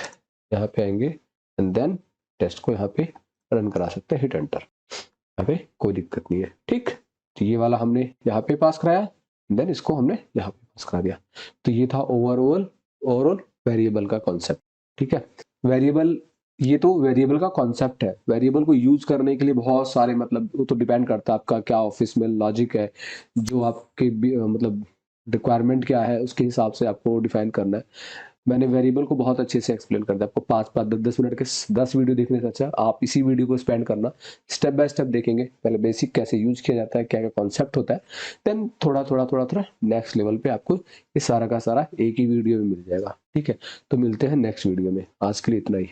यहाँ पे आएंगे एंड देन टेस्ट को यहाँ पे रन करा सकते हैं, हिट एंटर। यहाँ पे कोई दिक्कत नहीं है। ठीक, तो ये वाला हमने यहाँ पे पास कराया, देन इसको हमने यहाँ पे पास करा दिया। तो ये था ओवरऑल वेरिएबल का कॉन्सेप्ट। ठीक है, वेरिएबल, ये तो वेरिएबल का कॉन्सेप्ट है। वेरिएबल को यूज करने के लिए बहुत सारे, मतलब वो तो डिपेंड करता है आपका क्या ऑफिस में लॉजिक है, जो आपके मतलब रिक्वायरमेंट क्या है, उसके हिसाब से आपको डिफाइन करना है। मैंने वेरिएबल को बहुत अच्छे से एक्सप्लेन कर दिया आपको। 5-5, 10-10 मिनट के 10 वीडियो देखने से अच्छा आप इसी वीडियो को स्पेंड करना, स्टेप बाय स्टेप देखेंगे। पहले बेसिक कैसे यूज किया जाता है, क्या क्या कॉन्सेप्ट होता है, देन थोड़ा थोड़ा थोड़ा थोड़ा नेक्स्ट लेवल पे आपको ये सारा का सारा एक ही वीडियो में मिल जाएगा। ठीक है, तो मिलते हैं नेक्स्ट वीडियो में। आज के लिए इतना ही।